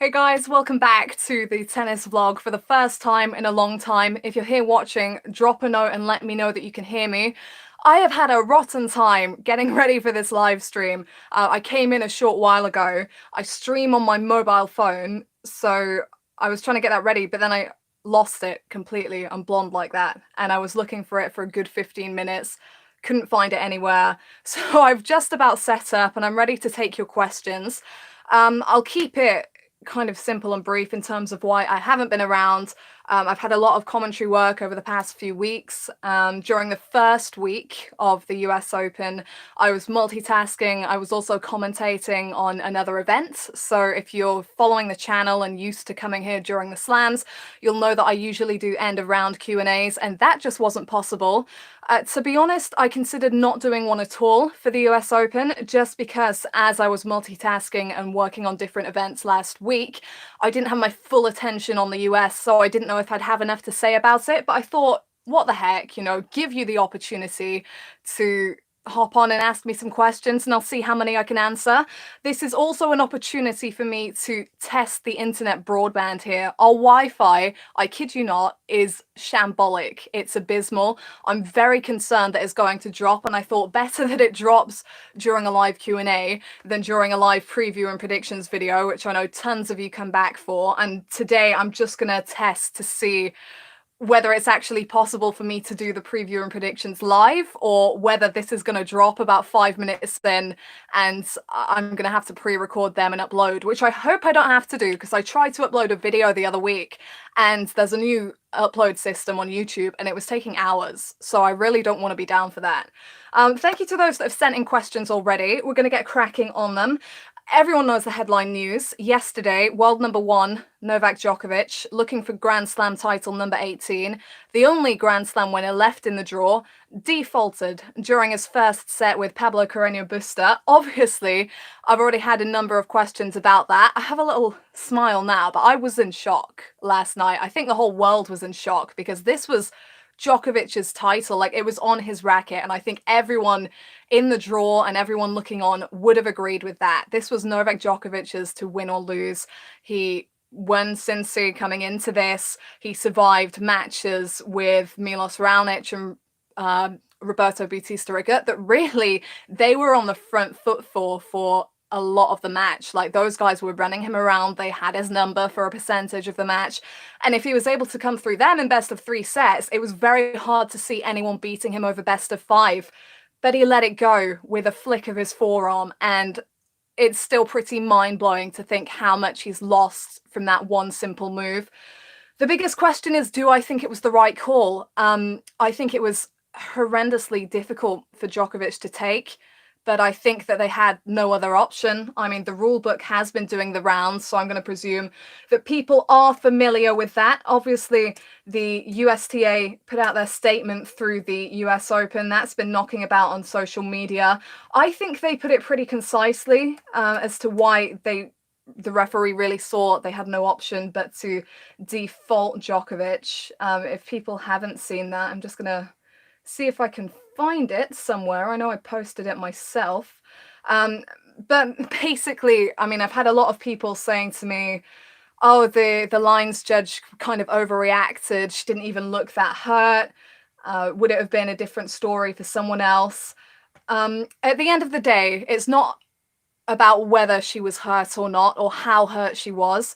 Hey guys, welcome back to the tennis vlog for the first time in a long time. If you're here watching, drop a note and let me know that you can hear me. I have had a rotten time getting ready for this live stream. I came in a short while ago. I stream on my mobile phone, so I was trying to get that ready, but then I lost it completely. I'm blonde like that. And I was looking for it for a good 15 minutes. Couldn't find it anywhere. So I've just about set up and I'm ready to take your questions. I'll keep it kind of simple and brief in terms of why I haven't been around. I've had a lot of commentary work over the past few weeks. During the first week of the US Open, I was multitasking. I was also commentating on another event. So if you're following the channel and used to coming here during the slams, you'll know that I usually do end of round Q&As, and that just wasn't possible. To be honest, I considered not doing one at all for the US Open just because as I was multitasking and working on different events last week, I didn't have my full attention on the US, so I didn't know if I'd have enough to say about it, but I thought, what the heck, give you the opportunity to hop on and ask me some questions and I'll see how many I can answer. This is also an opportunity for me to test the internet broadband here. Our Wi-Fi, I kid you not, is shambolic. It's abysmal. I'm very concerned that it's going to drop, and I thought better that it drops during a live Q&A than during a live preview and predictions video, which I know tons of you come back for. And today I'm just gonna test to see whether it's actually possible for me to do the preview and predictions live, or whether this is going to drop about 5 minutes in and I'm going to have to pre-record them and upload, which I hope I don't have to do, because I tried to upload a video the other week and there's a new upload system on YouTube and it was taking hours, so I really don't want to be down for that. Thank you to those that have sent in questions already. We're going to get cracking on them. Everyone knows the headline news. Yesterday, world number 1, Novak Djokovic, looking for Grand Slam title number 18, the only Grand Slam winner left in the draw, defaulted during his first set with Pablo Carreño Busta. Obviously, I've already had a number of questions about that. I have a little smile now, but I was in shock last night. I think the whole world was in shock because this was Djokovic's title. Like, it was on his racket, and I think everyone in the draw and everyone looking on would have agreed with that. This was Novak Djokovic's to win or lose. He won Cincy coming into this. He survived matches with Milos Raonic and Roberto Bautista Agut that really they were on the front foot for a lot of the match. Like, those guys were running him around. They had his number for a percentage of the match. And if he was able to come through them in best of 3 sets, it was very hard to see anyone beating him over best of 5. But he let it go with a flick of his forearm, and it's still pretty mind-blowing to think how much he's lost from that one simple move. The biggest question is, do I think it was the right call? I think it was horrendously difficult for Djokovic to take, but I think that they had no other option. I mean, the rule book has been doing the rounds, so I'm going to presume that people are familiar with that. Obviously, the USTA put out their statement through the US Open. That's been knocking about on social media. I think they put it pretty concisely as to why the referee really saw they had no option but to default Djokovic. If people haven't seen that, I'm just going to see if I can find it somewhere. I know I posted it myself. But basically, I mean, I've had a lot of people saying to me, oh, the lines judge kind of overreacted. She didn't even look that hurt. Would it have been a different story for someone else? At the end of the day, it's not about whether she was hurt or not, or how hurt she was.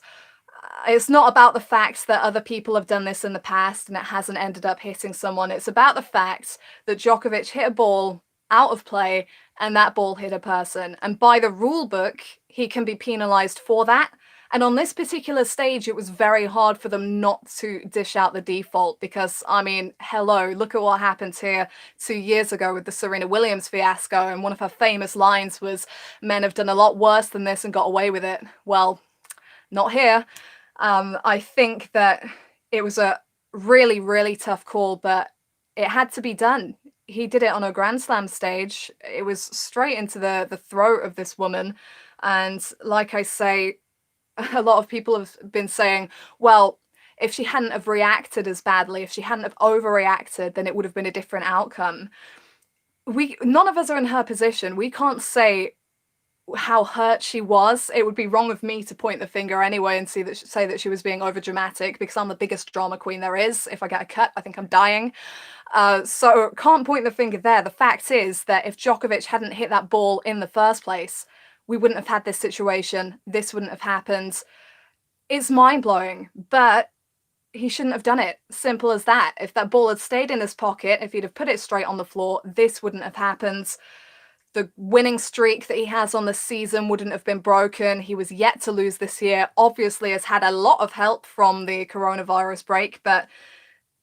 It's not about the fact that other people have done this in the past and it hasn't ended up hitting someone. It's about the fact that Djokovic hit a ball out of play and that ball hit a person. And by the rule book, he can be penalized for that. And on this particular stage, it was very hard for them not to dish out the default because, I mean, hello, look at what happened here 2 years ago with the Serena Williams fiasco. And one of her famous lines was, men have done a lot worse than this and got away with it. Well, not here. I think that it was a really, really tough call, but it had to be done. He did it on a Grand Slam stage. It was straight into the throat of this woman. And like I say, a lot of people have been saying, well, if she hadn't have reacted as badly, if she hadn't have overreacted, then it would have been a different outcome. None of us are in her position. We can't say how hurt she was. It would be wrong of me to point the finger anyway and say that she was being over dramatic, because I'm the biggest drama queen there is. If I get a cut, I think I'm dying. So can't point the finger there. The fact is that if Djokovic hadn't hit that ball in the first place, we wouldn't have had this situation. This wouldn't have happened. It's mind-blowing, but he shouldn't have done it. Simple as that. If that ball had stayed in his pocket, if he'd have put it straight on the floor, this wouldn't have happened. The winning streak that he has on the season wouldn't have been broken. He was yet to lose this year. Obviously has had a lot of help from the coronavirus break, but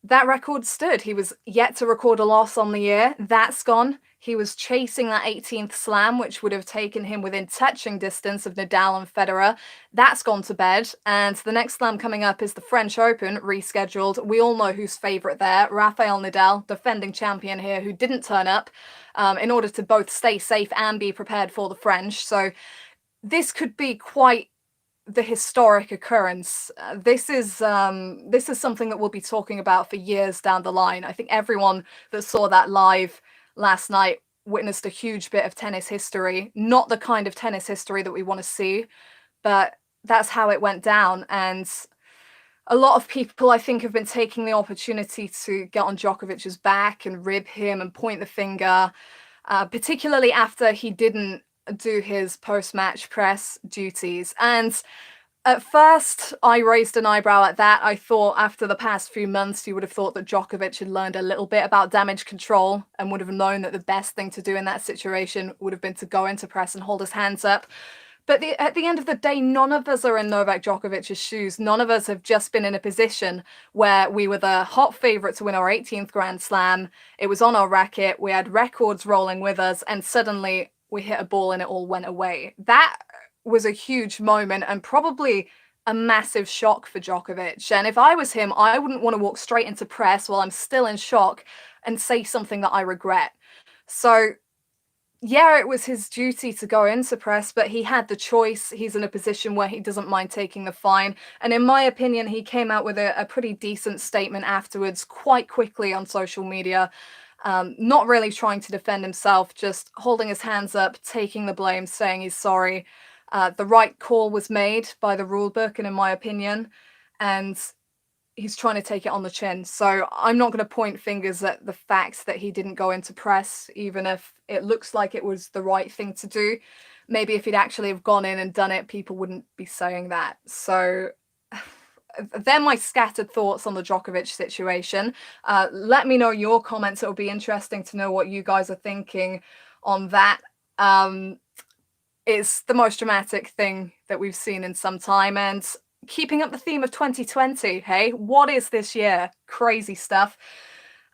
that record stood. He was yet to record a loss on the year. That's gone. He was chasing that 18th slam, which would have taken him within touching distance of Nadal and Federer. That's gone to bed. And the next slam coming up is the French Open, rescheduled. We all know who's favourite there. Rafael Nadal, defending champion here, who didn't turn up in order to both stay safe and be prepared for the French. So this could be quite the historic occurrence. This is something that we'll be talking about for years down the line. I think everyone that saw that live last night witnessed a huge bit of tennis history. Not the kind of tennis history that we want to see, but that's how it went down. And a lot of people, I think, have been taking the opportunity to get on Djokovic's back and rib him and point the finger, particularly after he didn't do his post-match press duties. And at first, I raised an eyebrow at that. I thought after the past few months, you would have thought that Djokovic had learned a little bit about damage control and would have known that the best thing to do in that situation would have been to go into press and hold his hands up. But at the end of the day, none of us are in Novak Djokovic's shoes. None of us have just been in a position where we were the hot favourite to win our 18th Grand Slam. It was on our racket. We had records rolling with us, and suddenly we hit a ball and it all went away. That was a huge moment and probably a massive shock for Djokovic. And if I was him, I wouldn't want to walk straight into press while I'm still in shock and say something that I regret. So yeah, it was his duty to go into press, but he had the choice. He's in a position where he doesn't mind taking the fine. And in my opinion, he came out with a pretty decent statement afterwards, quite quickly on social media. Not really trying to defend himself, just holding his hands up, taking the blame, saying he's sorry. The right call was made by the rule book, and in my opinion, and he's trying to take it on the chin. So I'm not going to point fingers at the fact that he didn't go into press, even if it looks like it was the right thing to do. Maybe if he'd actually have gone in and done it, people wouldn't be saying that. So they're my scattered thoughts on the Djokovic situation. Let me know your comments. It'll be interesting to know what you guys are thinking on that. It's the most dramatic thing that we've seen in some time, and keeping up the theme of 2020, hey? What is this year? Crazy stuff.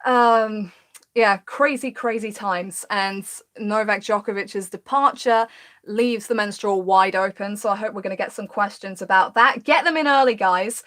Yeah, crazy times. And Novak Djokovic's departure leaves the men's draw wide open, so I hope we're going to get some questions about that. Get them in early, guys.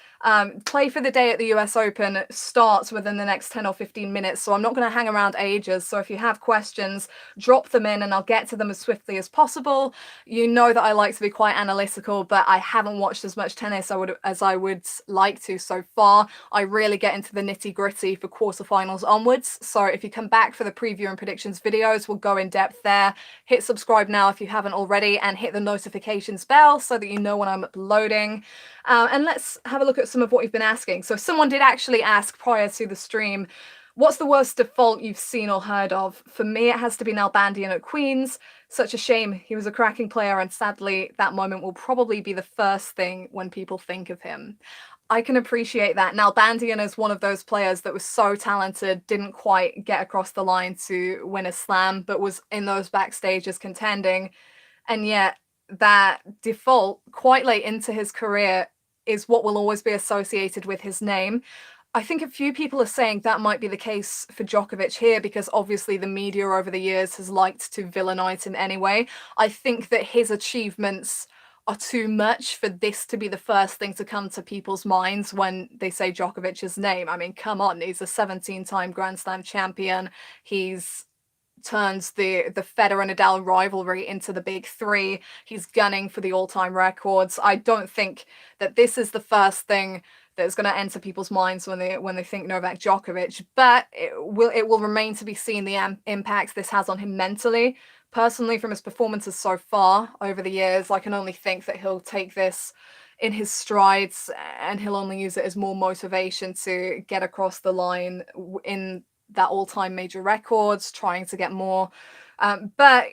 Play for the day at the US Open starts within the next 10 or 15 minutes, so I'm not going to hang around ages. So if you have questions, drop them in and I'll get to them as swiftly as possible. You know that I like to be quite analytical, but I haven't watched as much tennis as I would like to so far. I really get into the nitty-gritty for quarterfinals onwards, so if you come back for the preview and predictions videos, we'll go in depth there. Hit subscribe now if you haven't already, and hit the notifications bell so that you know when I'm uploading. And let's have a look at some of what you've been asking. So someone did actually ask prior to the stream, what's the worst default you've seen or heard of? For me, it has to be Nalbandian at Queens. Such a shame. He was a cracking player, and sadly, that moment will probably be the first thing when people think of him. I can appreciate that. Nalbandian is one of those players that was so talented, didn't quite get across the line to win a slam, but was in those backstages contending. And yet that default quite late into his career is what will always be associated with his name. I think a few people are saying that might be the case for Djokovic here, because obviously the media over the years has liked to villainize him anyway. I think that his achievements are too much for this to be the first thing to come to people's minds when they say Djokovic's name. I mean, come on, he's a 17-time Grand Slam champion. He's turns the Federer and Nadal rivalry into the big three. He's gunning for the all-time records. I don't think that this is the first thing that's going to enter people's minds when they think Novak Djokovic, but it will remain to be seen the impact this has on him mentally. Personally, from his performances so far over the years, I can only think that he'll take this in his strides and he'll only use it as more motivation to get across the line in that all-time major records, trying to get more. But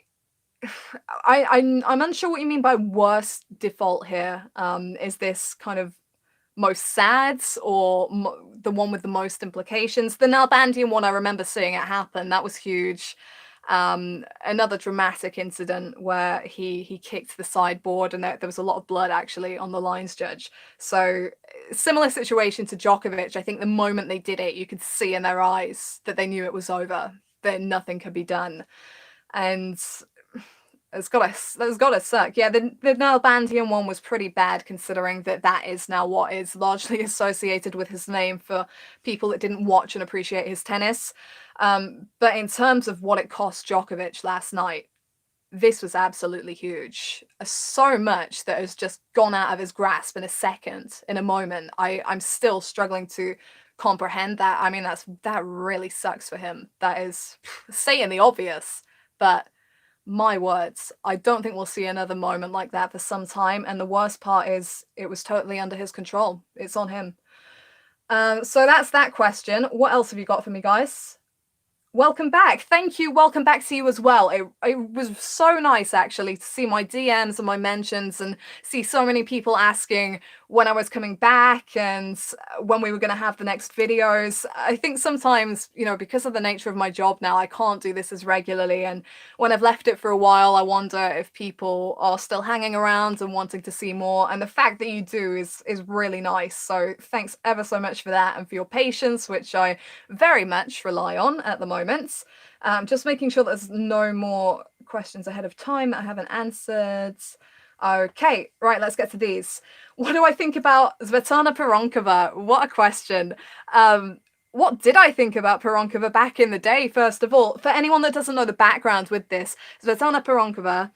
I'm unsure what you mean by worst default here. Is this kind of most sads or the one with the most implications? The Nalbandian one, I remember seeing it happen. That was huge. Another dramatic incident where he kicked the sideboard and there was a lot of blood actually on the lines judge. So similar situation to Djokovic. I think the moment they did it, you could see in their eyes that they knew it was over, that nothing could be done. And it's gotta suck. Yeah, the Nalbandian one was pretty bad, considering that is now what is largely associated with his name for people that didn't watch and appreciate his tennis. But in terms of what it cost Djokovic last night, this was absolutely huge. So much that has just gone out of his grasp in a second, in a moment. I'm still struggling to comprehend that. I mean, that really sucks for him. That is saying the obvious, but my words, I don't think we'll see another moment like that for some time. And the worst part is it was totally under his control. It's on him. So that's that question. What else have you got for me, guys? Welcome back. Thank you. Welcome back to you as well. It was so nice actually to see my DMs and my mentions and see so many people asking when I was coming back and when we were going to have the next videos. I think sometimes, you know, because of the nature of my job now, I can't do this as regularly. And when I've left it for a while, I wonder if people are still hanging around and wanting to see more. And the fact that you do is really nice. So thanks ever so much for that and for your patience, which I very much rely on at the moment. Just making sure there's no more questions ahead of time that I haven't answered. Okay, right, let's get to these. What do I think about Svetlana Pironkova? What a question. What did I think about Pironkova back in the day, first of all? For anyone that doesn't know the background with this, Svetlana Pironkova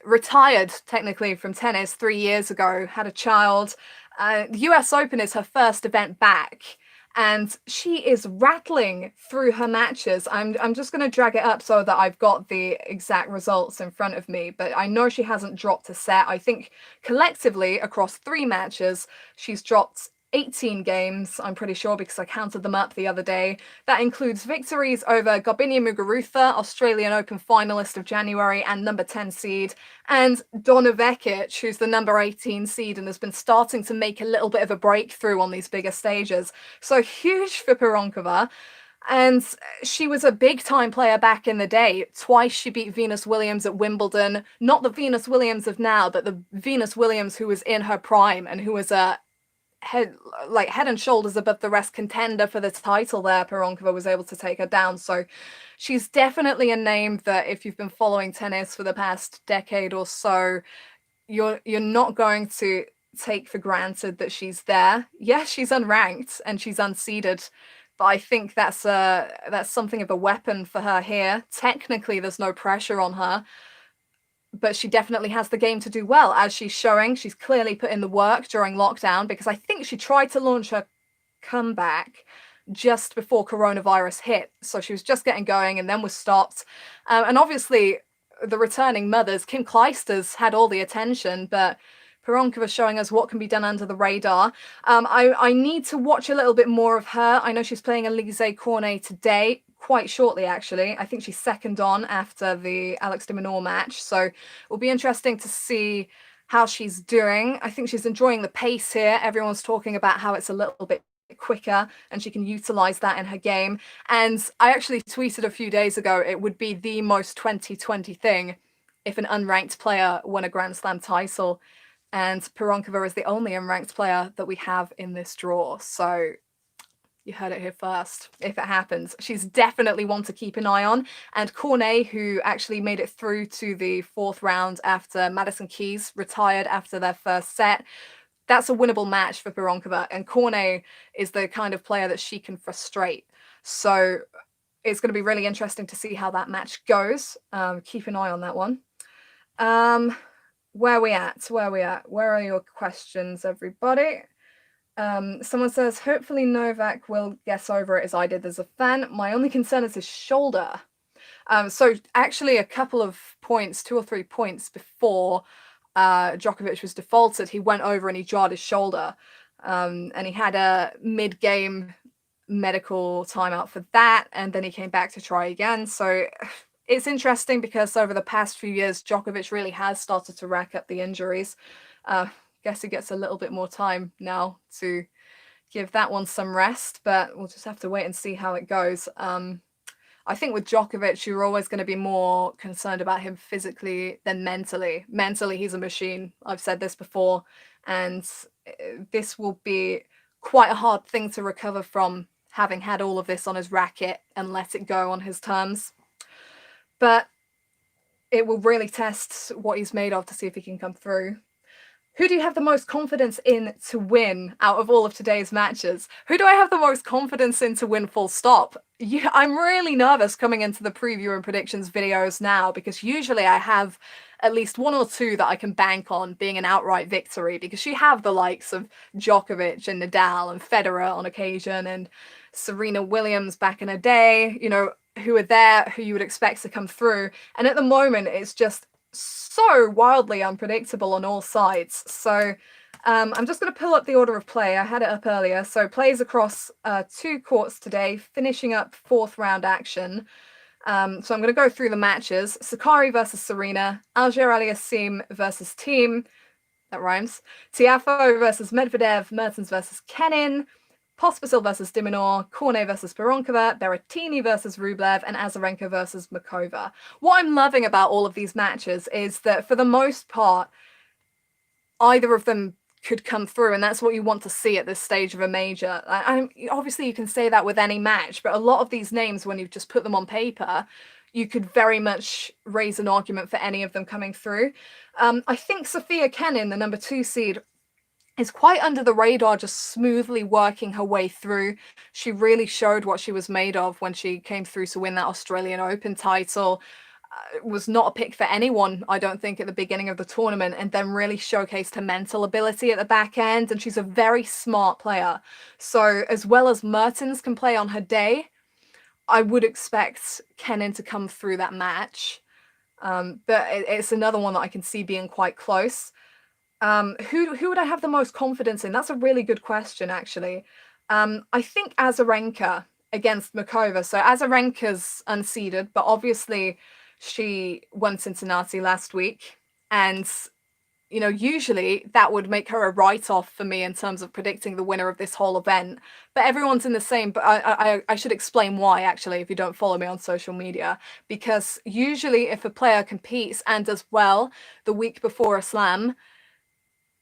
retired technically from tennis 3 years ago, had a child. The US Open is her first event back. And she is rattling through her matches. I'm just going to drag it up so that I've got the exact results in front of me. But I know she hasn't dropped a set. I think collectively across 3 matches, she's dropped 18 games, I'm pretty sure, because I counted them up the other day. That includes victories over Garbiñe Muguruza, Australian Open finalist of January and number 10 seed, and Donna Vekic, who's the number 18 seed and has been starting to make a little bit of a breakthrough on these bigger stages. So huge for Pironkova. And she was a big-time player back in the day. Twice she beat Venus Williams at Wimbledon. Not the Venus Williams of now, but the Venus Williams who was in her prime and who was a head and shoulders above the rest contender for the title there. Pironkova was able to take her down. So she's definitely a name that if you've been following tennis for the past decade or so, you're not going to take for granted that she's there. Yes, she's unranked and she's unseeded, but I think that's something of a weapon for her here. Technically, there's no pressure on her, but she definitely has the game to do well, as she's showing. She's clearly put in the work during lockdown, because I think she tried to launch her comeback just before coronavirus hit. So she was just getting going and then was stopped. And obviously the returning mothers, Kim Clijsters had all the attention, but Pironkova showing us what can be done under the radar. I need to watch a little bit more of her. I know she's playing Alizé Cornet today, quite shortly actually. I think she's second on after the Alex de Minaur match. So it'll be interesting to see how she's doing. I think she's enjoying the pace here. Everyone's talking about how it's a little bit quicker and she can utilize that in her game. And I actually tweeted a few days ago, it would be the most 2020 thing if an unranked player won a Grand Slam title. And Pironkova is the only unranked player that we have in this draw. So you heard it here first. If it happens, she's definitely one to keep an eye on. And Cornet, who actually made it through to the 4th round after Madison Keys retired after their first set, that's a winnable match for Pironkova. And Cornet is the kind of player that she can frustrate. So it's going to be really interesting to see how that match goes. Keep an eye on that one. Where are we at? Where are your questions, everybody? Someone says, hopefully Novak will guess over it as I did as a fan. My only concern is his shoulder. So actually a couple of points, 2 or 3 points before Djokovic was defaulted, he went over and he jarred his shoulder. And he had a mid-game medical timeout for that, and then he came back to try again. So it's interesting because over the past few years, Djokovic really has started to rack up the injuries. Guess he gets a little bit more time now to give that one some rest, but we'll just have to wait and see how it goes. I think with Djokovic, you're always going to be more concerned about him physically than mentally. Mentally, he's a machine. I've said this before, and this will be quite a hard thing to recover from, having had all of this on his racket and let it go on his terms. But it will really test what he's made of to see if he can come through. Who do you have the most confidence in to win out of all of today's matches? Who do I have the most confidence in to win full stop? Yeah, I'm really nervous coming into the preview and predictions videos now, because usually I have at least one or two that I can bank on being an outright victory, because you have the likes of Djokovic and Nadal and Federer on occasion and Serena Williams back in a day, you know, who are there, who you would expect to come through. And at the moment, it's just so wildly unpredictable on all sides. So I'm just going to pull up the order of play. I had it up earlier. So plays across 2 courts today, finishing up 4th round action. So I'm going to go through the matches. Sakari versus Serena, Auger-Aliassime versus Thiem, that rhymes, Tiafoe versus Medvedev, Mertens versus Kenin, Pospisil versus Diminor, Cornet versus Pironkova, Berrettini versus Rublev, and Azarenka versus Makova. What I'm loving about all of these matches is that for the most part, either of them could come through, and that's what you want to see at this stage of a major. Obviously, you can say that with any match, but a lot of these names, when you just put them on paper, you could very much raise an argument for any of them coming through. I think Sofia Kenin, the number 2 seed, is quite under the radar, just smoothly working her way through. She really showed what she was made of when she came through to win that Australian Open title. Was not a pick for anyone, I don't think, at the beginning of the tournament, and then really showcased her mental ability at the back end, and she's a very smart player. So as well as Mertens can play on her day, I would expect Kenin to come through that match. But it's another one that I can see being quite close. Who would I have the most confidence in? That's a really good question, actually. I think Azarenka against Makova. So Azarenka's unseeded, but obviously she won Cincinnati last week, and you know, usually that would make her a write-off for me in terms of predicting the winner of this whole event. But everyone's in the same, but I should explain why, actually, if you don't follow me on social media. Because usually if a player competes and does well the week before a slam,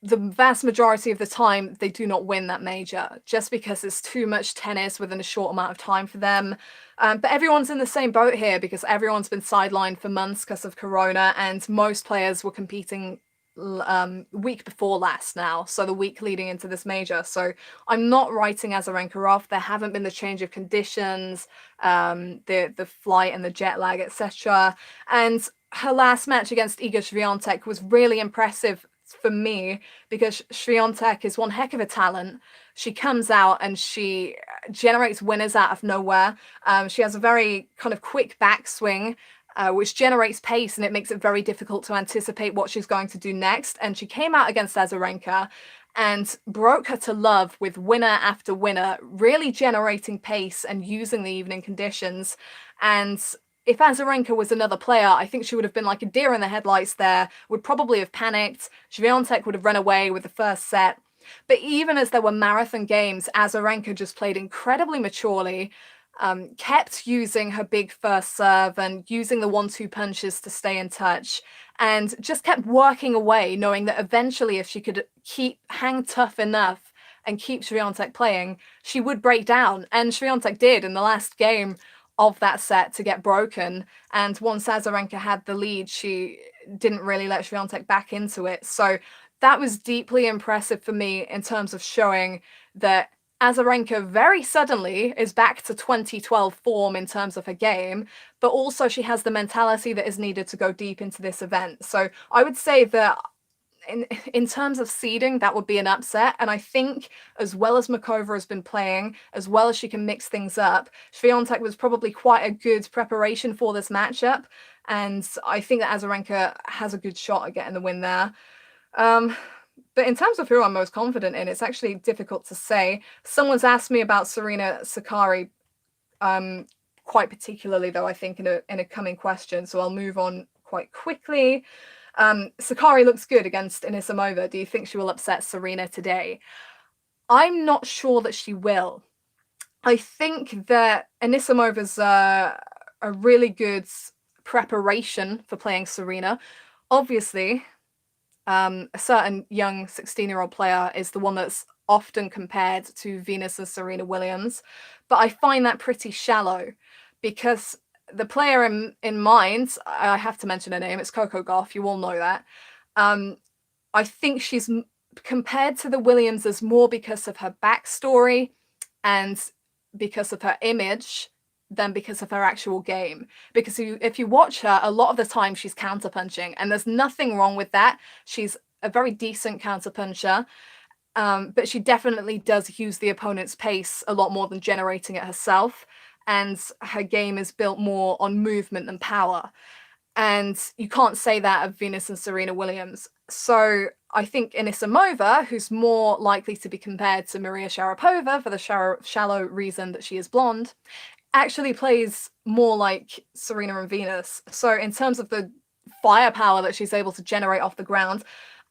the vast majority of the time, they do not win that major, just because it's too much tennis within a short amount of time for them. But everyone's in the same boat here, because everyone's been sidelined for months because of Corona, and most players were competing week before last now, so the week leading into this major. So I'm not writing Azarenka off. There haven't been the change of conditions, the flight and the jet lag, etc. And her last match against Iga Swiatek was really impressive for me, because Swiatek is one heck of a talent. She comes out and she generates winners out of nowhere. She has a very kind of quick backswing, which generates pace, and it makes it very difficult to anticipate what she's going to do next. And she came out against Azarenka and broke her to love with winner after winner, really generating pace and using the evening conditions. And if Azarenka was another player, I think she would have been like a deer in the headlights there, would probably have panicked. Swiatek would have run away with the first set. But even as there were marathon games, Azarenka just played incredibly maturely, kept using her big first serve and using the 1-2 punches to stay in touch, and just kept working away, knowing that eventually if she could hang tough enough and keep Swiatek playing, she would break down. And Swiatek did in the last game of that set to get broken, and once Azarenka had the lead, she didn't really let Swiatek back into it. So that was deeply impressive for me in terms of showing that Azarenka very suddenly is back to 2012 form in terms of her game, but also she has the mentality that is needed to go deep into this event. So I would say that in terms of seeding, that would be an upset. And I think as well as Makova has been playing, as well as she can mix things up, Swiatek was probably quite a good preparation for this matchup. And I think that Azarenka has a good shot at getting the win there. But in terms of who I'm most confident in, it's actually difficult to say. Someone's asked me about Serena Sakkari, quite particularly, though, I think, in a coming question. So I'll move on quite quickly. Sakkari looks good against Anisimova. Do you think she will upset Serena today? I'm not sure that she will. I think that Anisimova's a really good preparation for playing Serena. Obviously, a certain young 16-year-old player is the one that's often compared to Venus and Serena Williams, but I find that pretty shallow because the player in mind, I have to mention her name, it's Coco Gauff, you all know that. I think she's compared to the Williamses more because of her backstory and because of her image than because of her actual game. Because if you watch her, a lot of the time she's counterpunching, and there's nothing wrong with that. She's a very decent counterpuncher, but she definitely does use the opponent's pace a lot more than generating it herself. And her game is built more on movement than power. And you can't say that of Venus and Serena Williams. So I think Anisimova, who's more likely to be compared to Maria Sharapova for the shallow reason that she is blonde, actually plays more like Serena and Venus. So in terms of the firepower that she's able to generate off the ground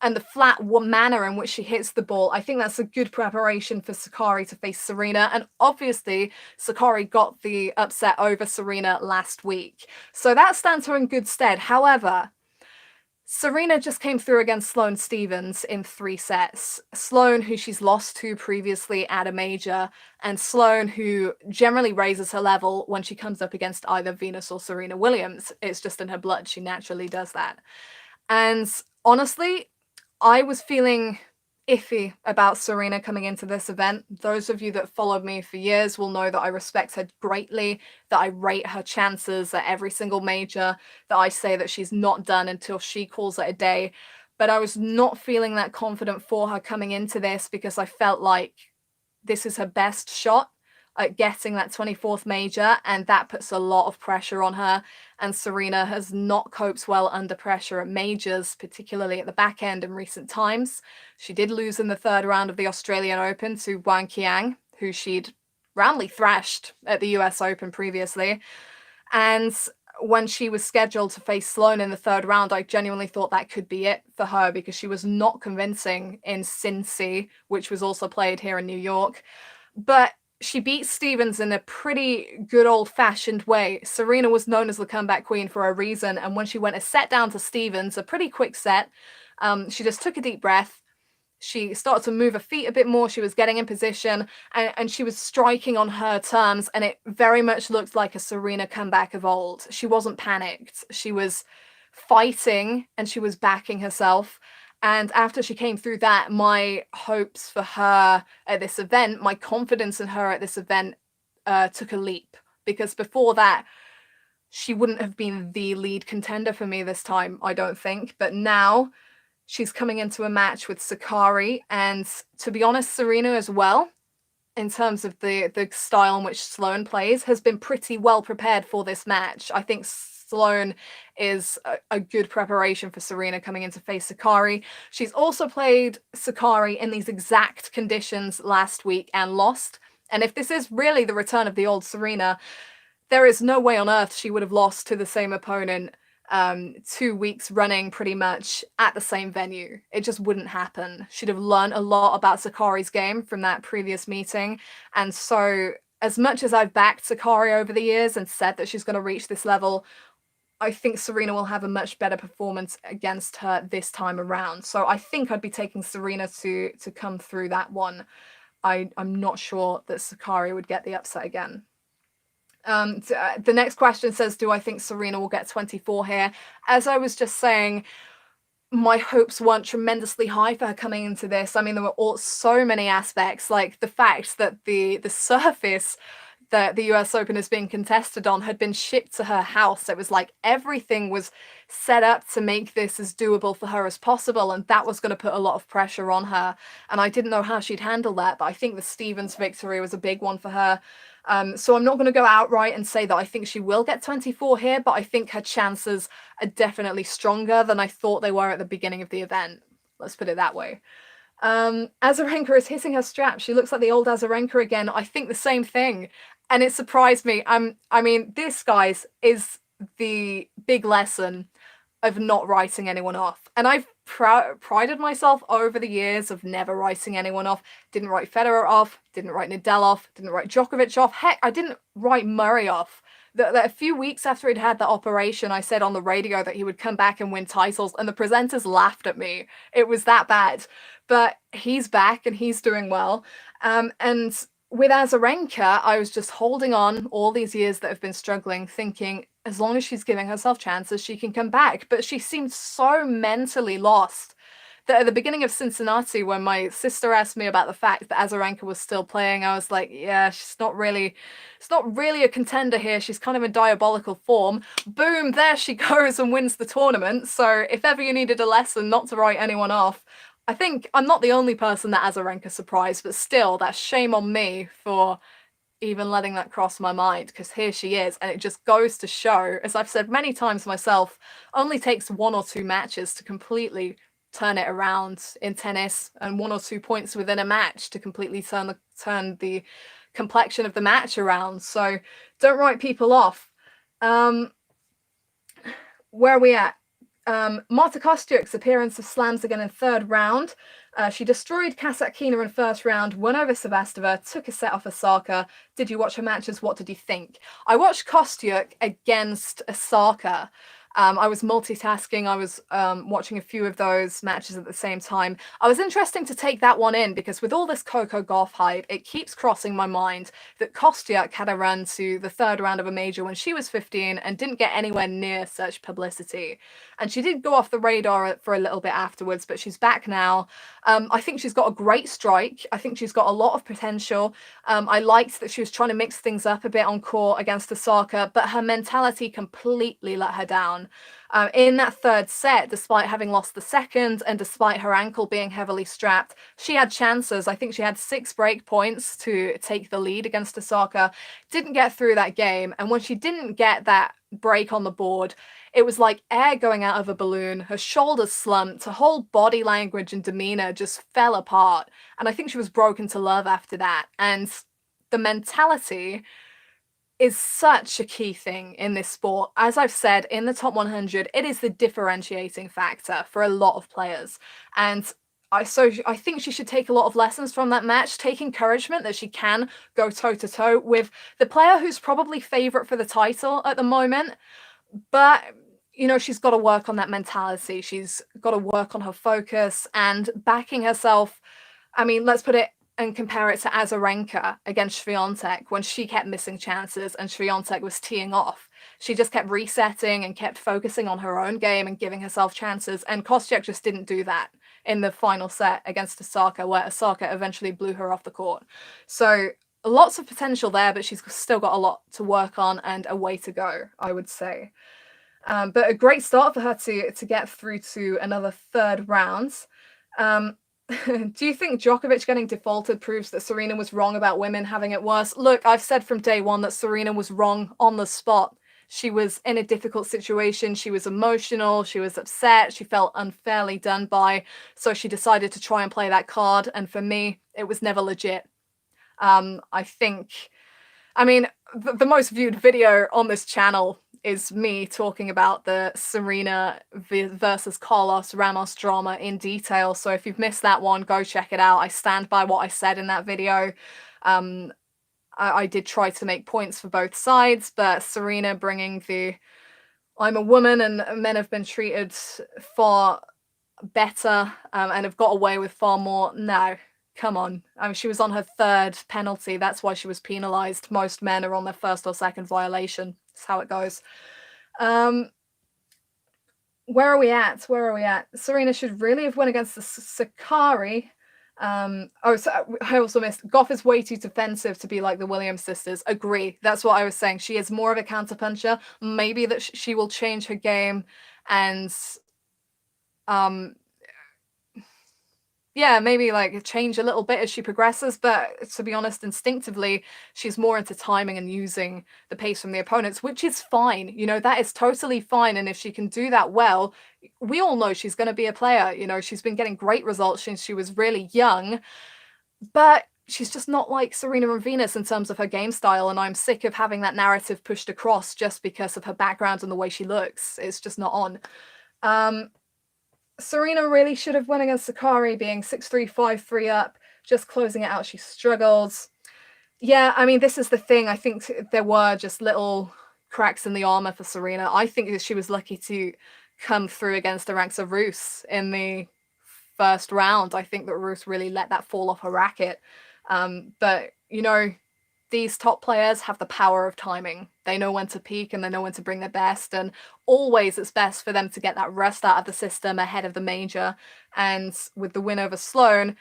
and the flat manner in which she hits the ball, I think that's a good preparation for Sakkari to face Serena. And obviously, Sakkari got the upset over Serena last week. So that stands her in good stead. However, Serena just came through against Sloane Stephens in 3 sets. Sloane, who she's lost to previously at a major, and Sloane, who generally raises her level when she comes up against either Venus or Serena Williams. It's just in her blood. She naturally does that. And honestly, I was feeling iffy about Serena coming into this event. Those of you that followed me for years will know that I respect her greatly, that I rate her chances at every single major, that I say that she's not done until she calls it a day. But I was not feeling that confident for her coming into this because I felt like this is her best shot at getting that 24th major, and that puts a lot of pressure on her. And Serena has not coped well under pressure at majors, particularly at the back end in recent times. She did lose in the 3rd round of the Australian Open to Wang Qiang, who she'd roundly thrashed at the US Open previously. And when she was scheduled to face Sloane in the 3rd round, I genuinely thought that could be it for her because she was not convincing in Cincy, which was also played here in New York. But she beat Stephens in a pretty good old-fashioned way. Serena was known as the comeback queen for a reason, and when she went a set down to Stephens, a pretty quick set, she just took a deep breath. She started to move her feet a bit more. She was getting in position, and she was striking on her terms, and it very much looked like a Serena comeback of old. She wasn't panicked. She was fighting, and she was backing herself. And after she came through that, my hopes for her at this event, my confidence in her at this event took a leap. Because before that, she wouldn't have been the lead contender for me this time, I don't think. But now she's coming into a match with Sakkari. And to be honest, Serena as well, in terms of the style in which Sloane plays, has been pretty well prepared for this match. I think Sloane is a good preparation for Serena coming in to face Sakkari. She's also played Sakkari in these exact conditions last week and lost. And if this is really the return of the old Serena, there is no way on earth she would have lost to the same opponent 2 weeks running pretty much at the same venue. It just wouldn't happen. She'd have learned a lot about Sakkari's game from that previous meeting. And so as much as I've backed Sakkari over the years and said that she's going to reach this level, I think Serena will have a much better performance against her this time around. So I think I'd be taking Serena to come through that one. I'm not sure that Sakkari would get the upset again. The next question says, do I think Serena will get 24 here? As I was just saying, my hopes weren't tremendously high for her coming into this. I mean, there were so many aspects, like the fact that the surface that the US Open is being contested on had been shipped to her house. It was like everything was set up to make this as doable for her as possible, and that was going to put a lot of pressure on her. And I didn't know how she'd handle that, but I think the Stevens victory was a big one for her. So I'm not going to go outright and say that I think she will get 24 here, but I think her chances are definitely stronger than I thought they were at the beginning of the event. Let's put it that way. Azarenka is hitting her strap. She looks like the old Azarenka again. I think the same thing. And it surprised me. I mean, this, guys, is the big lesson of not writing anyone off. And I've prided myself over the years of never writing anyone off. Didn't write Federer off, didn't write Nadal off, didn't write Djokovic off. Heck, I didn't write Murray off. A few weeks after he'd had that operation, I said on the radio that he would come back and win titles, and the presenters laughed at me. It was that bad. But he's back and he's doing well. And with Azarenka, I was just holding on all these years that have been struggling, thinking as long as she's giving herself chances, she can come back. But she seemed so mentally lost that at the beginning of Cincinnati, when my sister asked me about the fact that Azarenka was still playing, I was like, yeah, it's not really a contender here. She's kind of in diabolical form. Boom, there she goes and wins the tournament. So if ever you needed a lesson not to write anyone off, I think I'm not the only person that Azarenka surprised, but still, that's shame on me for even letting that cross my mind, because here she is, and it just goes to show, as I've said many times myself, only takes 1 or 2 matches to completely turn it around in tennis, and 1 or 2 points within a match to completely turn the complexion of the match around. So don't write people off. Where are we at? Marta Kostyuk's appearance of slams again in 3rd round. She destroyed Kasatkina in 1st round, won over Sevastova, took a set off Osaka. Did you watch her matches? What did you think? I watched Kostyuk against Osaka. I was multitasking. I was watching a few of those matches at the same time. I was interested to take that one in because with all this Coco Gauff hype, it keeps crossing my mind that Kostyuk had a run to the 3rd round of a major when she was 15 and didn't get anywhere near such publicity. And she did go off the radar for a little bit afterwards, but she's back now. I think she's got a great strike. I think she's got a lot of potential. I liked that she was trying to mix things up a bit on court against Osaka, but her mentality completely let her down. In that 3rd set, despite having lost the 2nd and despite her ankle being heavily strapped, she had chances. I think she had 6 break points to take the lead against Osaka. Didn't get through that game. And when she didn't get that break on the board, it was like air going out of a balloon. Her shoulders slumped. Her whole body language and demeanor just fell apart. And I think she was broken to love after that. And the mentality is such a key thing in this sport. As I've said, in the top 100, it is the differentiating factor for a lot of players. And I think she should take a lot of lessons from that match, take encouragement that she can go toe-to-toe with the player who's probably favourite for the title at the moment. But, you know, she's got to work on that mentality. She's got to work on her focus and backing herself. I mean, let's put it and compare it to Azarenka against Swiatek when she kept missing chances and Swiatek was teeing off. She just kept resetting and kept focusing on her own game and giving herself chances. And Kostyuk just didn't do that in the final set against Osaka, where Osaka eventually blew her off the court. So lots of potential there, but she's still got a lot to work on and a way to go, I would say. But a great start for her to get through to another 3rd round. Do you think Djokovic getting defaulted proves that Serena was wrong about women having it worse? Look, I've said from day one that Serena was wrong on the spot. She was in a difficult situation. She was emotional. She was upset. She felt unfairly done by. So she decided to try and play that card. And for me, it was never legit. I mean, the most viewed video on this channel is me talking about the Serena versus Carlos Ramos drama in detail. So if you've missed that one, go check it out. I stand by what I said in that video. I did try to make points for both sides, but Serena bringing the I'm a woman and men have been treated far better and have got away with far more. No, come on. I mean, she was on her 3rd penalty. That's why she was penalized. Most men are on their 1st or 2nd violation. That's how it goes. Where are we at? Serena should really have won against the Sakari. So I also missed, Goff is way too defensive to be like the Williams sisters. Agree. That's what I was saying. She is more of a counterpuncher. Maybe that she will change her game and yeah, maybe like change a little bit as she progresses, but to be honest, instinctively, she's more into timing and using the pace from the opponents, which is fine. You know, that is totally fine. And if she can do that well, we all know she's going to be a player. You know, she's been getting great results since she was really young, but she's just not like Serena and Venus in terms of her game style. And I'm sick of having that narrative pushed across just because of her background and the way she looks. It's just not on. Serena really should have won against Sakari, being 6-3, 5-3 up, just closing it out. She struggles. Yeah, I mean, this is the thing. I think there were just little cracks in the armor for Serena. I think that she was lucky to come through against the ranks of Rus in the first round. I think that Rus really let that fall off her racket. But, you know, these top players have the power of timing. They know when to peak and they know when to bring their best. And always it's best for them to get that rest out of the system ahead of the major. And with the win over Sloane,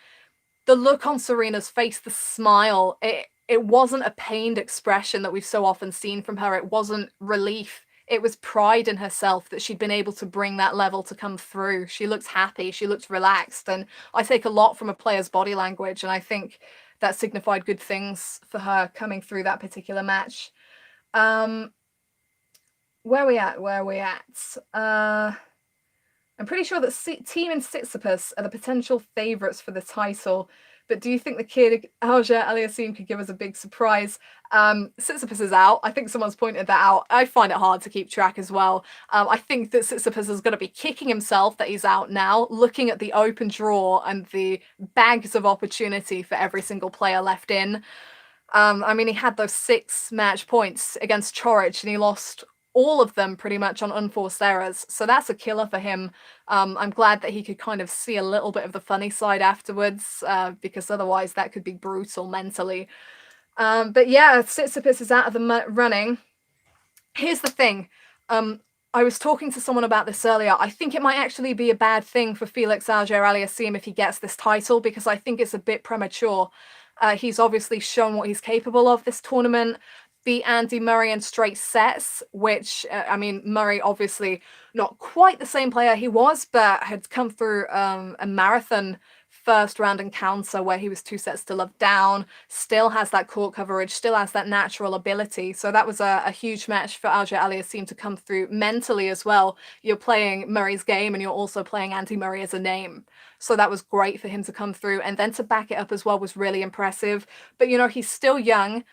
the look on Serena's face, the smile, it wasn't a pained expression that we've so often seen from her. It wasn't relief. It was pride in herself that she'd been able to bring that level to come through. She looks happy. She looks relaxed. And I take a lot from a player's body language. And I think that signified good things for her coming through that particular match. Where are we at? I'm pretty sure that Team and Tsitsipas are the potential favourites for the title. But do you think the kid, Alger Aliassime, could give us a big surprise? Tsitsipas is out. I think someone's pointed that out. I find it hard to keep track as well. I think that Tsitsipas is going to be kicking himself that he's out now, looking at the open draw and the bags of opportunity for every single player left in. I mean, he had those 6 match points against Coric and he lost all of them pretty much on unforced errors. So that's a killer for him. I'm glad that he could kind of see a little bit of the funny side afterwards, because otherwise that could be brutal mentally. But yeah, Tsitsipas is out of the running. Here's the thing. I was talking to someone about this earlier. I think it might actually be a bad thing for Felix Auger-Aliassime if he gets this title, because I think it's a bit premature. He's obviously shown what he's capable of this tournament. Beat Andy Murray in straight sets, which, I mean, Murray obviously not quite the same player he was, but had come through a marathon first round encounter where he was 2 sets to love down, still has that court coverage, still has that natural ability. So that was a huge match for Auger-Aliassime to come through mentally as well. You're playing Murray's game and you're also playing Andy Murray as a name. So that was great for him to come through. And then to back it up as well was really impressive. But, you know, he's still young.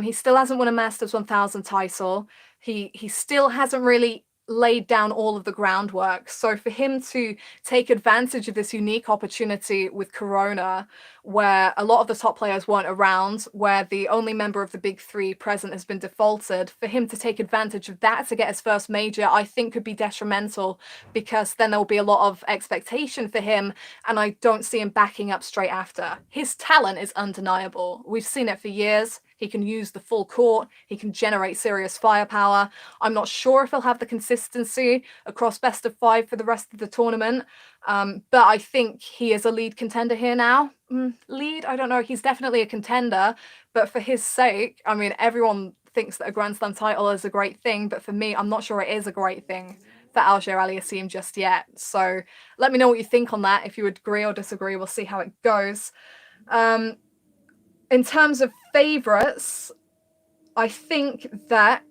He still hasn't won a Masters 1000 title. He still hasn't really laid down all of the groundwork. So for him to take advantage of this unique opportunity with Corona, where a lot of the top players weren't around, where the only member of the big 3 present has been defaulted, for him to take advantage of that to get his first major, I think could be detrimental, because then there will be a lot of expectation for him, and I don't see him backing up straight after. His talent is undeniable. We've seen it for years. He can use the full court. He can generate serious firepower. I'm not sure if he'll have the consistency across best of 5 for the rest of the tournament. But I think he is a lead contender here now. Lead? I don't know. He's definitely a contender. But for his sake, I mean, everyone thinks that a Grand Slam title is a great thing. But for me, I'm not sure it is a great thing for Auger-Aliassime just yet. So let me know what you think on that. If you agree or disagree, we'll see how it goes. In terms of favourites, I think that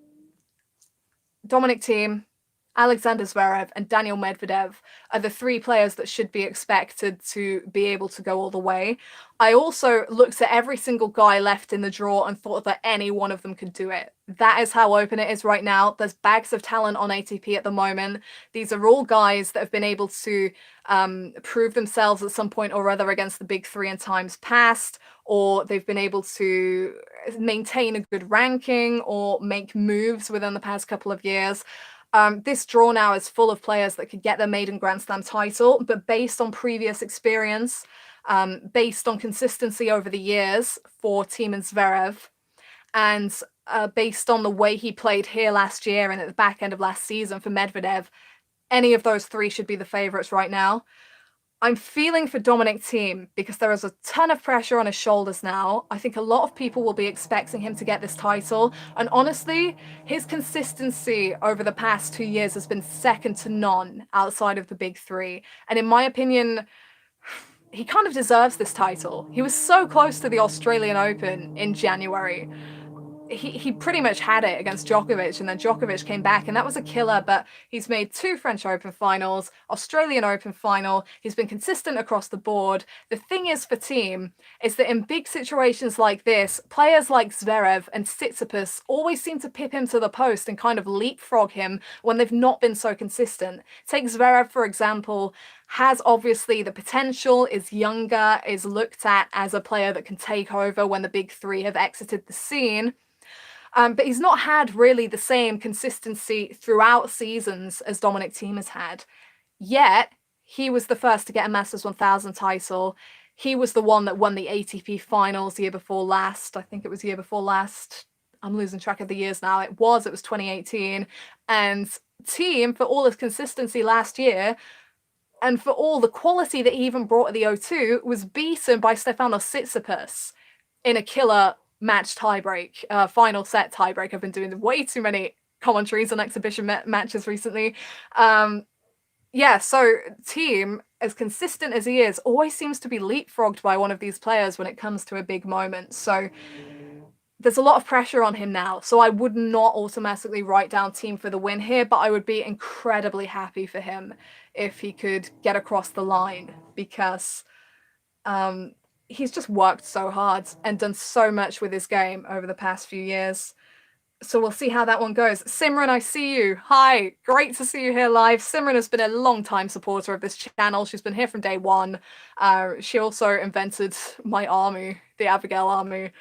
Dominic Thiem, Alexander Zverev and Daniil Medvedev are the 3 players that should be expected to be able to go all the way. I also looked at every single guy left in the draw and thought that any one of them could do it. That is how open it is right now. There's bags of talent on ATP at the moment. These are all guys that have been able to prove themselves at some point or other against the big 3 in times past, or they've been able to maintain a good ranking or make moves within the past couple of years. This draw now is full of players that could get their maiden Grand Slam title, but based on previous experience, based on consistency over the years for Thiem and Zverev, and based on the way he played here last year and at the back end of last season for Medvedev, any of those 3 should be the favourites right now. I'm feeling for Dominic Thiem because there is a ton of pressure on his shoulders now. I think a lot of people will be expecting him to get this title. And honestly, his consistency over the past 2 years has been second to none outside of the big three. And in my opinion, he kind of deserves this title. He was so close to the Australian Open in January. He pretty much had it against Djokovic, and then Djokovic came back, and that was a killer. But he's made 2 French Open finals, Australian Open final. He's been consistent across the board. The thing is for Thiem is that in big situations like this, players like Zverev and Tsitsipas always seem to pip him to the post and kind of leapfrog him when they've not been so consistent. Take Zverev, for example, has obviously the potential, is younger, is looked at as a player that can take over when the big three have exited the scene. But he's not had really the same consistency throughout seasons as Dominic Thiem has had. Yet, he was the first to get a Masters 1000 title. He was the one that won the ATP finals the year before last. I think it was the year before last. I'm losing track of the years now. It was 2018. And Thiem, for all his consistency last year, and for all the quality that he even brought at the O2, was beaten by Stefanos Tsitsipas in a killer match tiebreak, final set tiebreak. I've been doing way too many commentaries on exhibition matches recently. Yeah, so Thiem, as consistent as he is, always seems to be leapfrogged by one of these players when it comes to a big moment. So there's a lot of pressure on him now. So I would not automatically write down Thiem for the win here, but I would be incredibly happy for him if he could get across the line, because he's just worked so hard and done so much with his game over the past few years. So we'll see how that one goes. Simran, I see you. Hi, great to see you here live. Simran has been a long-time supporter of this channel. She's been here from day one. She also invented my army, the Abigail army,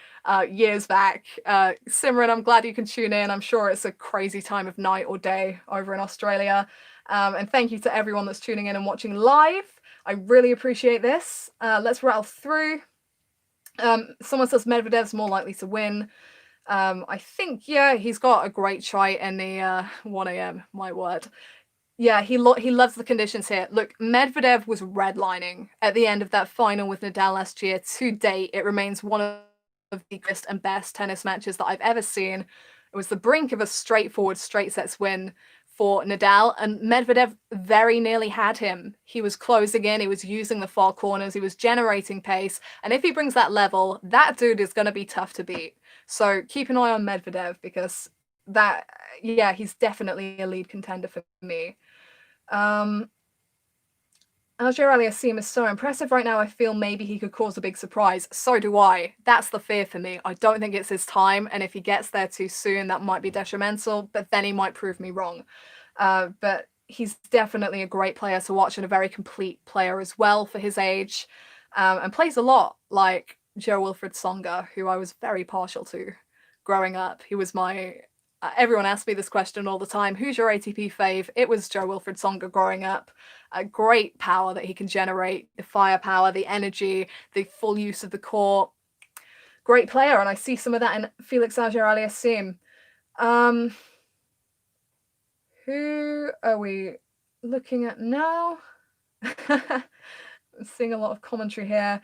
years back. Simran, I'm glad you can tune in. I'm sure it's a crazy time of night or day over in Australia. And thank you to everyone that's tuning in and watching live. I really appreciate this. Let's rattle through. Someone says Medvedev's more likely to win. I think, yeah, he's got a great try in the 1 a.m. My word. Yeah, he loves the conditions here. Look, Medvedev was redlining at the end of that final with Nadal last year. To date, it remains one of the biggest and best tennis matches that I've ever seen. It was the brink of a straightforward straight sets win for Nadal, and Medvedev very nearly had him. He was closing in, he was using the far corners, he was generating pace, and if he brings that level, that dude is going to be tough to beat. So keep an eye on Medvedev, because that, yeah, he's definitely a lead contender for me. Alger Aliassime is so impressive right now. I feel maybe he could cause a big surprise. So do I. That's the fear for me. I don't think it's his time, and if he gets there too soon, that might be detrimental, but then he might prove me wrong. But he's definitely a great player to watch, and a very complete player as well for his age, and plays a lot like Jo-Wilfried Tsonga, who I was very partial to growing up. He was my... everyone asks me this question all the time. Who's your ATP fave? It was Jo-Wilfried Tsonga growing up. A great power that he can generate, the firepower, the energy, the full use of the court. Great player, and I see some of that in Felix Auger-Aliassime. Who are we looking at now? I'm seeing a lot of commentary here.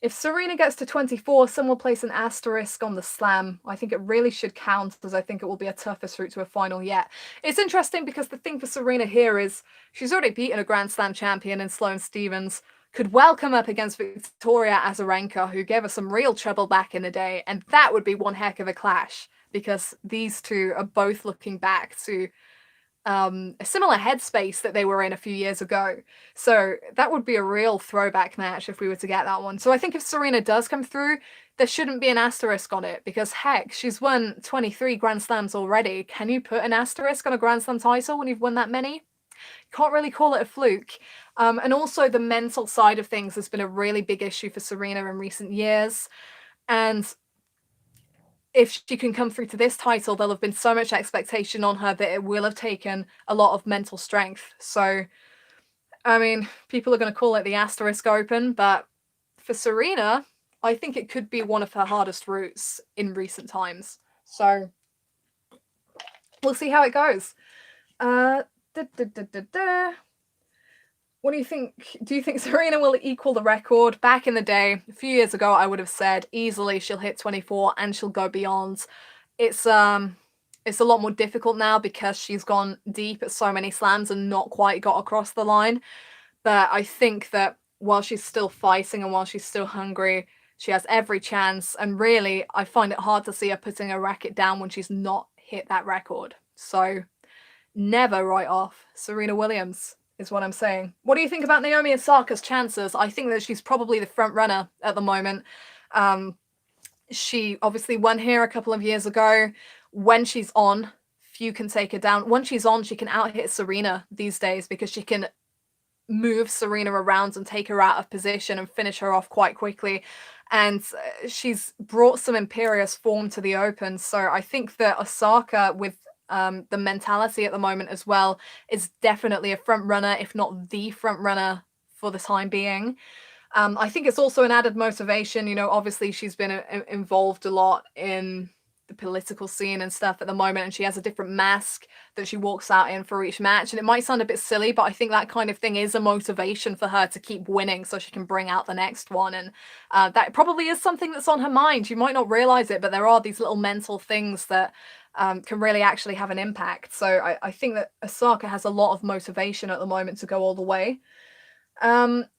If Serena gets to 24, some will place an asterisk on the slam. I think it really should count, as I think it will be a toughest route to a final yet. It's interesting because the thing for Serena here is she's already beaten a Grand Slam champion in Sloane Stephens, could well come up against Victoria Azarenka, who gave us some real trouble back in the day, and that would be one heck of a clash, because these two are both looking back to a similar headspace that they were in a few years ago. So that would be a real throwback match if we were to get that one. So I think if Serena does come through, there shouldn't be an asterisk on it, because heck, she's won 23 Grand Slams already. Can you put an asterisk on a Grand Slam title when you've won that many? Can't really call it a fluke. And also the mental side of things has been a really big issue for Serena in recent years. And if she can come through to this title, there'll have been so much expectation on her that it will have taken a lot of mental strength. So, I mean, people are going to call it the Asterisk Open, but for Serena, I think it could be one of her hardest routes in recent times. So, we'll see how it goes. What do you think? Do you think Serena will equal the record? Back in the day, a few years ago, I would have said easily she'll hit 24 and she'll go beyond. It's a lot more difficult now because she's gone deep at so many slams and not quite got across the line. But I think that while she's still fighting and while she's still hungry, she has every chance. And really, I find it hard to see her putting a racket down when she's not hit that record. So never write off Serena Williams is what I'm saying. What do you think about Naomi Osaka's chances? I think that she's probably the front runner at the moment. She obviously won here a couple of years ago. When she's on, few can take her down. When she's on, she can out-hit Serena these days because she can move Serena around and take her out of position and finish her off quite quickly. And she's brought some imperious form to the Open. So I think that Osaka, with the mentality at the moment as well, is definitely a front runner, if not the front runner for the time being. I think it's also an added motivation. You know, obviously she's been involved a lot in the political scene and stuff at the moment, and she has a different mask that she walks out in for each match. And it might sound a bit silly, but I think that kind of thing is a motivation for her to keep winning so she can bring out the next one. And that probably is something that's on her mind. You might not realize it, but there are these little mental things that can really actually have an impact. So I think that Osaka has a lot of motivation at the moment to go all the way.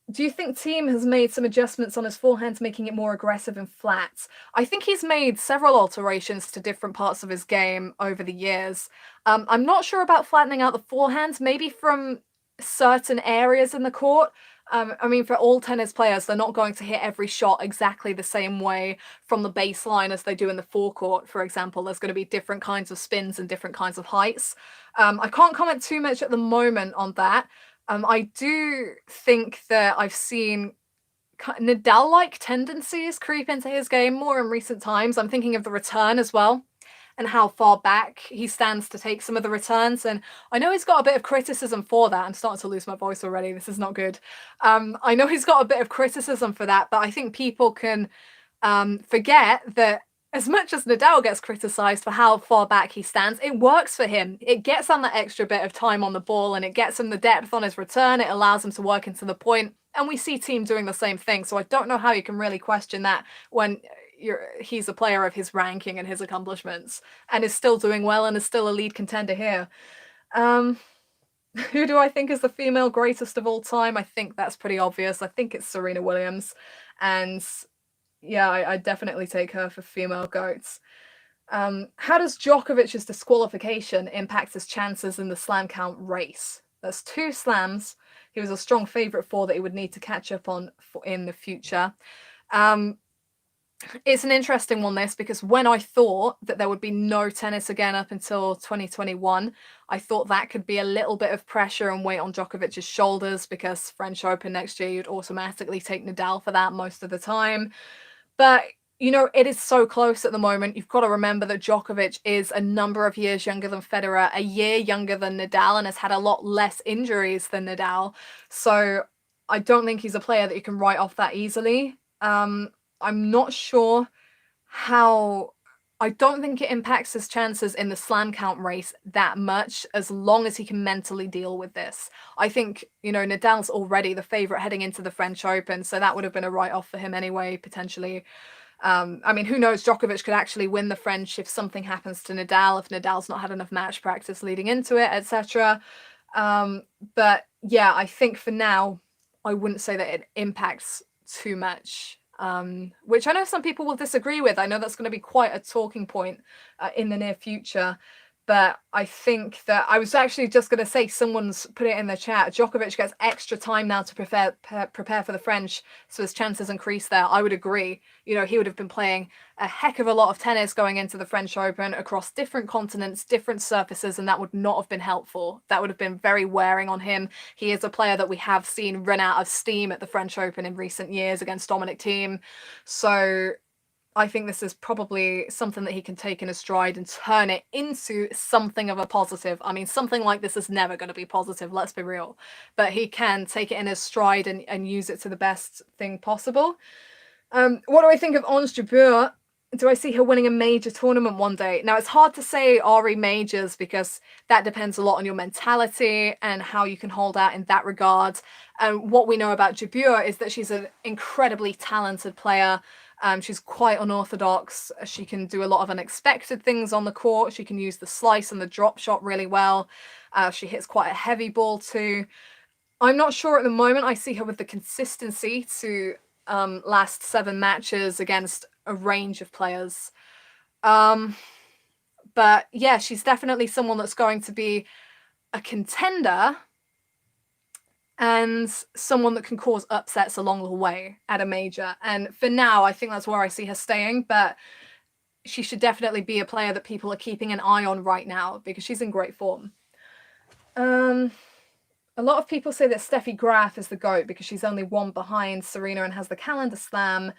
Do you think Thiem has made some adjustments on his forehand, making it more aggressive and flat? I think he's made several alterations to different parts of his game over the years. I'm not sure about flattening out the forehand, maybe from certain areas in the court. I mean, for all tennis players, they're not going to hit every shot exactly the same way from the baseline as they do in the forecourt, for example. There's going to be different kinds of spins and different kinds of heights. I can't comment too much at the moment on that. I do think that I've seen Nadal-like tendencies creep into his game more in recent times. I'm thinking of the return as well and how far back he stands to take some of the returns. And I know he's got a bit of criticism for that. I'm starting to lose my voice already. This is not good. I know he's got a bit of criticism for that, but I think people can forget that as much as Nadal gets criticised for how far back he stands, it works for him. It gets him that extra bit of time on the ball and it gets him the depth on his return. It allows him to work into the point. And we see Thiem doing the same thing. So I don't know how you can really question that when he's a player of his ranking and his accomplishments and is still doing well and is still a lead contender here. Who do I think is the female greatest of all time? I think that's pretty obvious. I think it's Serena Williams. And yeah, I definitely take her for female GOATs. How does Djokovic's disqualification impact his chances in the slam count race? That's 2 slams he was a strong favourite for that he would need to catch up on in the future. It's an interesting one, this, because when I thought that there would be no tennis again up until 2021, I thought that could be a little bit of pressure and weight on Djokovic's shoulders because French Open next year, you'd automatically take Nadal for that most of the time. But, you know, it is so close at the moment. You've got to remember that Djokovic is a number of years younger than Federer, a year younger than Nadal, and has had a lot less injuries than Nadal. So I don't think he's a player that you can write off that easily. I'm not sure how... I don't think it impacts his chances in the slam count race that much as long as he can mentally deal with this. I think, you know, Nadal's already the favourite heading into the French Open, so that would have been a write-off for him anyway, potentially. I mean, who knows, Djokovic could actually win the French if something happens to Nadal, if Nadal's not had enough match practice leading into it, etc. But yeah, I think for now, I wouldn't say that it impacts too much. Which I know some people will disagree with. I know that's going to be quite a talking point in the near future. But I think that I was actually just going to say, someone's put it in the chat, Djokovic gets extra time now to prepare for the French, so his chances increase there. I would agree. You know, he would have been playing a heck of a lot of tennis going into the French Open across different continents, different surfaces, and that would not have been helpful. That would have been very wearing on him. He is a player that we have seen run out of steam at the French Open in recent years against Dominic Thiem. So I think this is probably something that he can take in his stride and turn it into something of a positive. I mean, something like this is never going to be positive, let's be real. But he can take it in his stride and use it to the best thing possible. What do I think of Ons Jabeur? Do I see her winning a major tournament one day? Now, it's hard to say Ari majors because that depends a lot on your mentality and how you can hold out in that regard. And what we know about Jabeur is that she's an incredibly talented player. She's quite unorthodox. She can do a lot of unexpected things on the court. She can use the slice and the drop shot really well. She hits quite a heavy ball too. I'm not sure at the moment. I see her with the consistency to last 7 matches against a range of players. But yeah, she's definitely someone that's going to be a contender and someone that can cause upsets along the way at a major. And for now, I think that's where I see her staying. But she should definitely be a player that people are keeping an eye on right now because she's in great form. A lot of people say that Steffi Graf is the GOAT because she's only 1 behind Serena and has the calendar slam.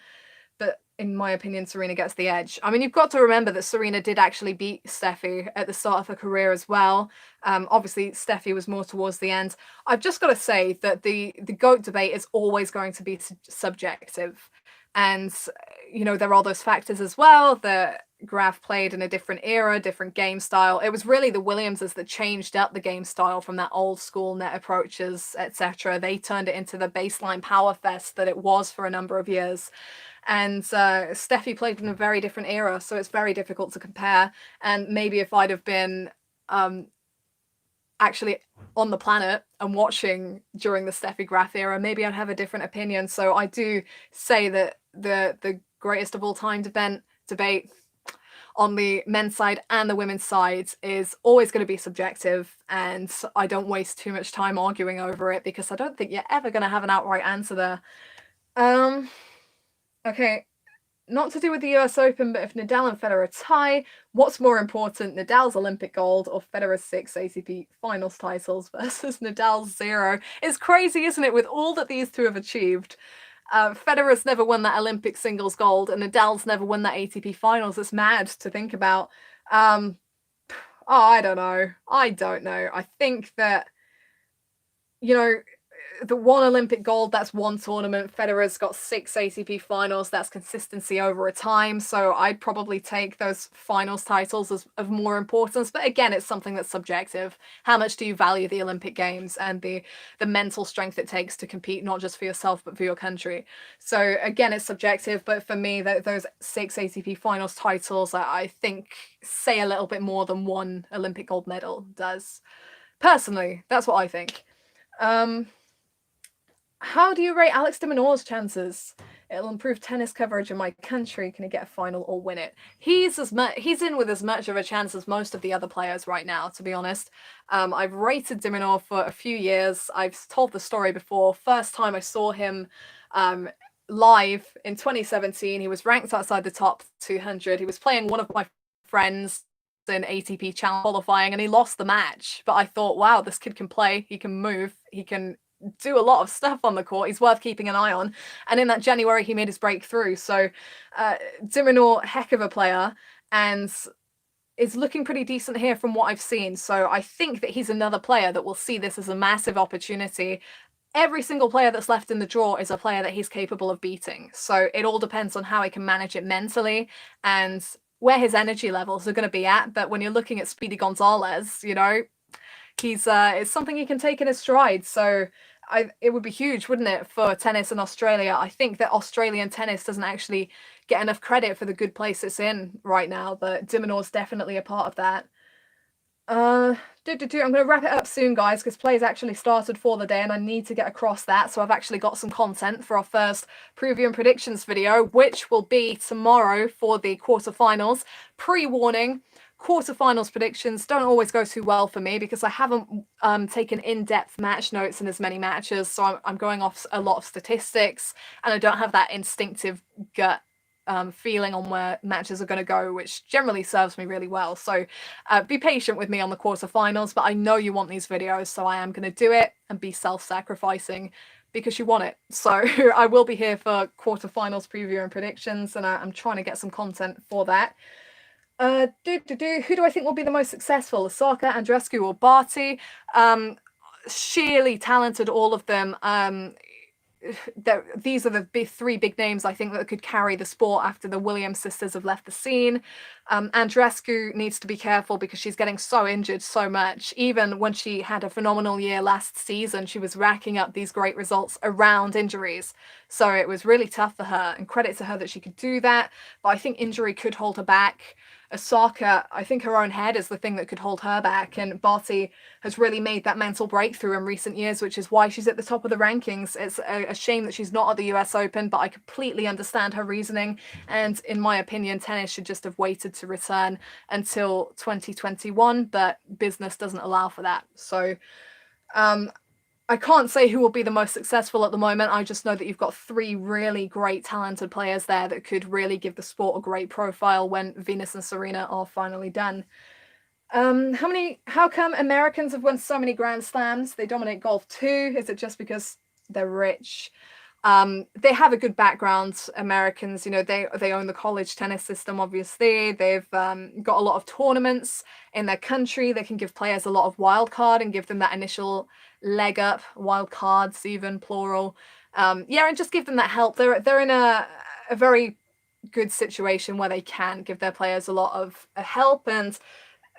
But in my opinion, Serena gets the edge. I mean, you've got to remember that Serena did actually beat Steffi at the start of her career as well. Obviously, Steffi was more towards the end. I've just got to say that the GOAT debate is always going to be subjective. And, you know, there are those factors as well that Graf played in a different era, different game style. It was really the Williamses that changed up the game style from that old school net approaches, etc. They turned it into the baseline power fest that it was for a number of years. And Steffi played in a very different era, so it's very difficult to compare. And maybe if I'd have been actually on the planet and watching during the Steffi Graf era, maybe I'd have a different opinion. So I do say that the greatest of all time debate on the men's side and the women's side is always going to be subjective, and I don't waste too much time arguing over it because I don't think you're ever going to have an outright answer there. Okay, not to do with the US Open, but if Nadal and Federer tie, what's more important, Nadal's Olympic gold or Federer's 6 ATP finals titles versus Nadal's 0? It's crazy, isn't it, with all that these two have achieved? Federer's never won that Olympic singles gold and Nadal's never won that ATP finals. It's mad to think about. I don't know. I think that, you know, the 1 Olympic gold, that's 1 tournament. Federer's got 6 ATP finals. That's consistency over a time. So I'd probably take those finals titles as of more importance. But again, it's something that's subjective. How much do you value the Olympic Games and the mental strength it takes to compete, not just for yourself, but for your country? So again, it's subjective. But for me, those 6 ATP finals titles, I think, say a little bit more than 1 Olympic gold medal does. Personally, that's what I think. How do you rate Alex de Minaur's chances? It'll improve tennis coverage in my country. Can he get a final or win it? He's in with as much of a chance as most of the other players right now, to be honest. I've rated de Minaur for a few years. I've told the story before. First time I saw him live in 2017, he was ranked outside the top 200. He was playing one of my friends in ATP Challenge qualifying and he lost the match. But I thought, wow, this kid can play. He can move. He can do a lot of stuff on the court. He's worth keeping an eye on. And in that January, he made his breakthrough. So de Minaur, heck of a player, and is looking pretty decent here from what I've seen. So I think that he's another player that will see this as a massive opportunity. Every single player that's left in the draw is a player that he's capable of beating. So it all depends on how he can manage it mentally and where his energy levels are going to be at. But when you're looking at Speedy Gonzalez, you know, he's it's something he can take in his stride. So it would be huge, wouldn't it, for tennis in Australia? I think that Australian tennis doesn't actually get enough credit for the good place it's in right now, but de Minaur's definitely a part of that. I'm going to wrap it up soon, guys, because play's actually started for the day and I need to get across that. So I've actually got some content for our first preview and predictions video, which will be tomorrow for the quarterfinals. Pre-warning, quarterfinals predictions don't always go too well for me because I haven't taken in-depth match notes in as many matches. So I'm going off a lot of statistics and I don't have that instinctive gut feeling on where matches are going to go, which generally serves me really well. So be patient with me on the quarterfinals, but I know you want these videos, so I am going to do it and be self-sacrificing because you want it. So I will be here for quarterfinals preview and predictions, and I'm trying to get some content for that. Who do I think will be the most successful? Osaka, Andreescu, or Barty? Sheerly talented, all of them. these are the three big names I think that could carry the sport after the Williams sisters have left the scene. Andreescu needs to be careful because she's getting so injured so much. Even when she had a phenomenal year last season, she was racking up these great results around injuries. So it was really tough for her, and credit to her that she could do that. But I think injury could hold her back. Osaka, I think her own head is the thing that could hold her back, and Barty has really made that mental breakthrough in recent years, which is why she's at the top of the rankings. It's a shame that she's not at the US Open, but I completely understand her reasoning, and in my opinion, tennis should just have waited to return until 2021, but business doesn't allow for that. So I can't say who will be the most successful at the moment. I just know that you've got three really great talented players there that could really give the sport a great profile when Venus and Serena are finally done. How come Americans have won so many Grand Slams? They dominate golf too. Is it just because they're rich? They have a good background, Americans. You know, they own the college tennis system, obviously. They've got a lot of tournaments in their country. They can give players a lot of wild card and give them that initial leg up, wild cards even, plural. Yeah, and just give them that help. They're in a very good situation where they can give their players a lot of help, and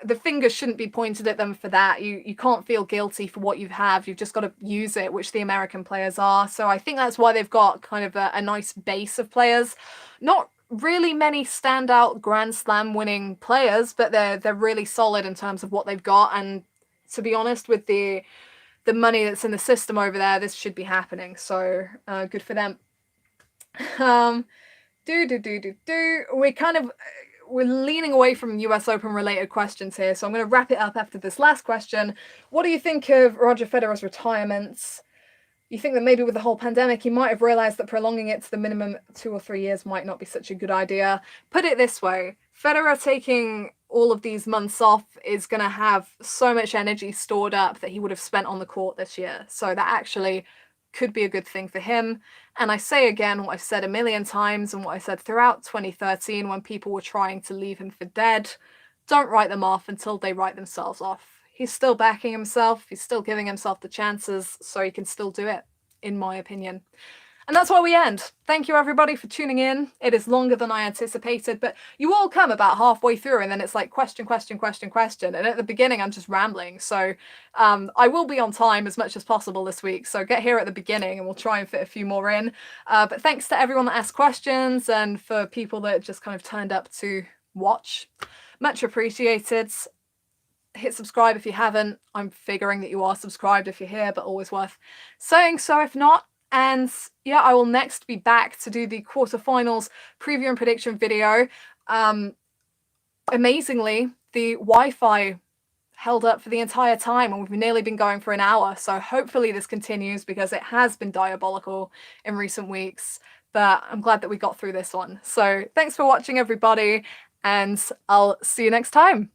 the fingers shouldn't be pointed at them for that. You can't feel guilty for what you have. You've just got to use it, which the American players are. So I think that's why they've got kind of a nice base of players. Not really many standout Grand Slam winning players, but they're really solid in terms of what they've got. And to be honest, with the money that's in the system over there, this should be happening. So good for them. We're leaning away from US Open related questions here, so I'm going to wrap it up after this last question. What do you think of Roger Federer's retirement? You think that maybe with the whole pandemic, he might have realized that prolonging it to the minimum 2 or 3 years might not be such a good idea. Put it this way, Federer taking all of these months off is going to have so much energy stored up that he would have spent on the court this year. So that actually could be a good thing for him. And I say again what I've said a million times and what I said throughout 2013 when people were trying to leave him for dead. Don't write them off until they write themselves off. He's still backing himself. He's still giving himself the chances, so he can still do it, in my opinion. And that's where we end. Thank you, everybody, for tuning in. It is longer than I anticipated, but you all come about halfway through, and then it's like question. And at the beginning, I'm just rambling. So I will be on time as much as possible this week. So get here at the beginning, and we'll try and fit a few more in. But thanks to everyone that asked questions, and for people that just kind of turned up to watch. Much appreciated. Hit subscribe if you haven't. I'm figuring that you are subscribed if you're here, but always worth saying so if not. And yeah, I will next be back to do the quarterfinals preview and prediction video. Amazingly, the Wi-Fi held up for the entire time, and we've nearly been going for an hour. So hopefully this continues, because it has been diabolical in recent weeks. But I'm glad that we got through this one. So thanks for watching, everybody, and I'll see you next time.